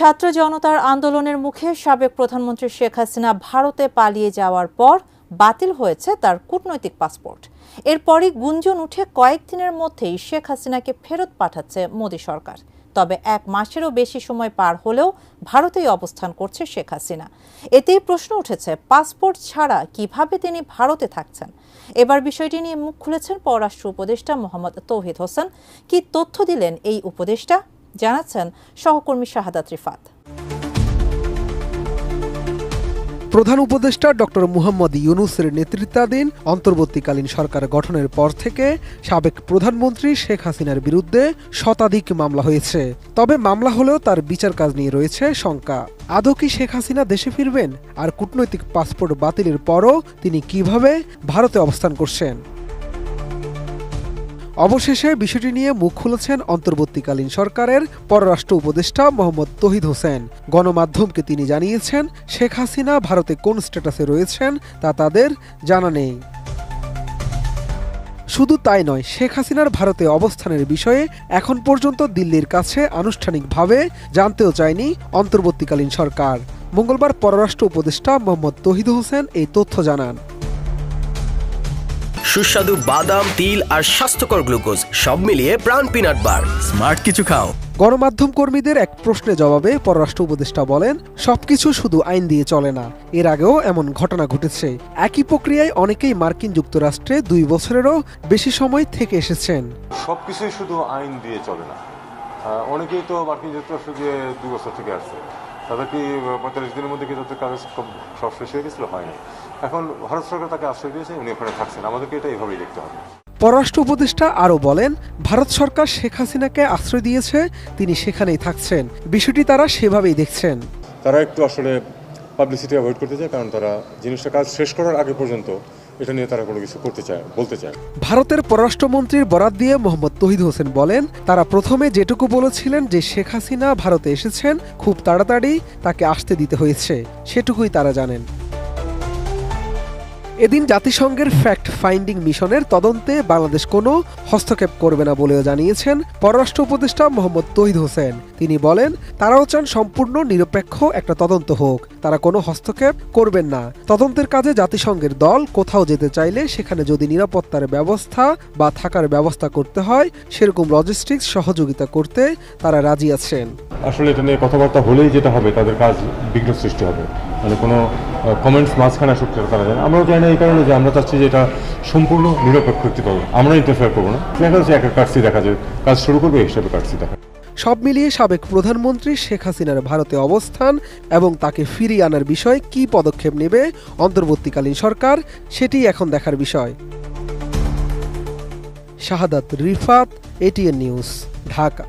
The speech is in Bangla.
ছাত্র জনতার আন্দোলনের মুখে সাবেক প্রধানমন্ত্রী শেখ হাসিনা ভারতে পালিয়ে যাওয়ার পর বাতিল হয়েছে তার কূটনৈতিক পাসপোর্ট। এরপরই গুঞ্জন উঠে কয়েকদিনের মধ্যেই শেখ হাসিনাকে ফেরত পাঠাচ্ছে মোদি সরকার। তবে এক মাসেরও বেশি সময় পার হলেও ভারতেই অবস্থান করছে শেখ হাসিনা। এতেই প্রশ্ন উঠেছে, পাসপোর্ট ছাড়া কিভাবে তিনি ভারতে থাকছেন। এবার বিষয়টি নিয়ে মুখ খুলেছেন পররাষ্ট্র উপদেষ্টা মোহাম্মদ তৌহিদ হোসেন। কি তথ্য দিলেন এই উপদেষ্টা, জানাচ্ছেন সহকর্মী শাহাদাত রিফাত। প্রধান উপদেষ্টা ডক্টর মুহাম্মদ ইউনূসের নেতৃত্বাধীন অন্তর্বর্তীকালীন সরকার গঠনের পর থেকে সাবেক প্রধানমন্ত্রী শেখ হাসিনার বিরুদ্ধে শতাধিক মামলা হয়েছে। তবে মামলা হলেও তার বিচার কাজ নিয়ে রয়েছে শঙ্কা। আদৌ কি শেখ হাসিনা দেশে ফিরবেন? আর কূটনৈতিক পাসপোর্ট বাতিলের পরও তিনি কিভাবে ভারতে অবস্থান করছেন? অবশেষে বিষয়টি নিয়ে মুখ খুলেছেন অন্তর্বর্তীকালীন সরকারের পররাষ্ট্র উপদেষ্টা মোহাম্মদ তৌহিদ হোসেন। গণমাধ্যমকে তিনি জানিয়েছেন, শেখ হাসিনা ভারতে কোন স্ট্যাটাসে রয়েছেন তা তাদের জানা নেই। শুধু তাই নয়, শেখ হাসিনার ভারতে অবস্থানের বিষয়ে এখন পর্যন্ত দিল্লির কাছে আনুষ্ঠানিকভাবে জানতেও চায়নি অন্তর্বর্তীকালীন সরকার। মঙ্গলবার পররাষ্ট্র উপদেষ্টা মোহাম্মদ তৌহিদ হোসেন এই তথ্য জানান। সুস্বাদু বাদাম, তিল আর স্বাস্থ্যকর গ্লুকোজ সব মিলিয়ে প্রাণ পিনাট বার। স্মার্ট কিছু খাও। গণমাধ্যম কর্মীদের এক প্রশ্নের জবাবে পররাষ্ট্র উপদেষ্টা বলেন, সবকিছু শুধু আইন দিয়ে চলে না। এর আগেও এমন ঘটনা ঘটেছে। একই প্রক্রিয়ায় অনেকেই মার্কিন যুক্তরাষ্ট্রে 2 বছরেরও বেশি সময় থেকে এসেছেন। সবকিছুই শুধু আইন দিয়ে চলে না। অনেকেই তো মার্কিন যুক্তরাষ্ট্রে গিয়ে 2 বছর থেকে আসছে। তাদের কি 45 দিনের মধ্যে কি তাদের কাগজ সব শেষ হয়ে গেছিল? হয়নি। এখন ভারত সরকার তাকে আশ্রয় দিয়েছে, উনি ওখানে থাকছেন। আমাদেরকে এটা এইভাবেই দেখতে হবে। পররাষ্ট্র উপদেষ্টা আরও বলেন, ভারত সরকার শেখ হাসিনাকে আশ্রয় দিয়েছে, তিনি সেখানেই থাকছেন। বিষয়টি তারা সেভাবেই দেখছেন। তারা একটু আসলে পাবলিসিটি অ্যাভয়েড করতে চায়, কারণ তারা জিনিসটা কাজ শেষ করার আগে পর্যন্ত এটা নিয়ে তারা কোনো কিছু করতে চায়, বলতে চায়। ভারতের পররাষ্ট্রমন্ত্রীর বরাত দিয়ে মোহাম্মদ তৌহিদ হোসেন বলেন, তারা প্রথমে যেটুকু বলেছিলেন যে শেখ হাসিনা ভারতে এসেছেন, খুব তাড়াতাড়ি তাকে আসতে দিতে হয়েছে, সেটুকুই তারা জানেন। এদিন জাতিসংঘের ফ্যাক্ট ফাইন্ডিং মিশনের তদন্তে বাংলাদেশ কোনো হস্তক্ষেপ করবে না বলেও জানিয়েছেন পররাষ্ট্র উপদেষ্টা মোহাম্মদ তৌহিদ হোসেন। তিনি বলেন, তারাও চান সম্পূর্ণ নিরপেক্ষ একটা তদন্ত হোক, তারা কোনো হস্তক্ষেপ করবেন না। তদন্তের কাজে জাতিসংঘের দল কোথাও যেতে চাইলে সেখানে যদি নিরাপত্তার ব্যবস্থা বা থাকার ব্যবস্থা করতে হয়, সেরকম লজিস্টিক্স সহযোগিতা করতে তারা রাজি আছেন। আসলে এটা নিয়ে কথাবার্তা হলেই যেটা হবে, তাদের কাজ বিঘ্ন সৃষ্টি হবে। মানে কোনো কমেন্টস মাঝখানে আসুক তারা জানে। আমরাও চাই না, এই কারণে যে আমরা চাচ্ছি যে এটা সম্পূর্ণ নিরপেক্ষ একটি তদন্ত। আমরা ইন্টারফেয়ার করবো না। দেখা যাচ্ছে একটা কাটসি দেখা যায়, কাজ শুরু করবে এই হিসাবে কাটসি দেখা। সব মিলিয়ে সাবেক প্রধানমন্ত্রী শেখ হাসিনার ভারতে অবস্থান এবং তাকে ফিরিয়ে আনার বিষয়ে কী পদক্ষেপ নেবে অন্তর্বর্তীকালীন সরকার, সেটি এখন দেখার বিষয়। শাহাদাত রিফাত, ATN নিউজ, ঢাকা।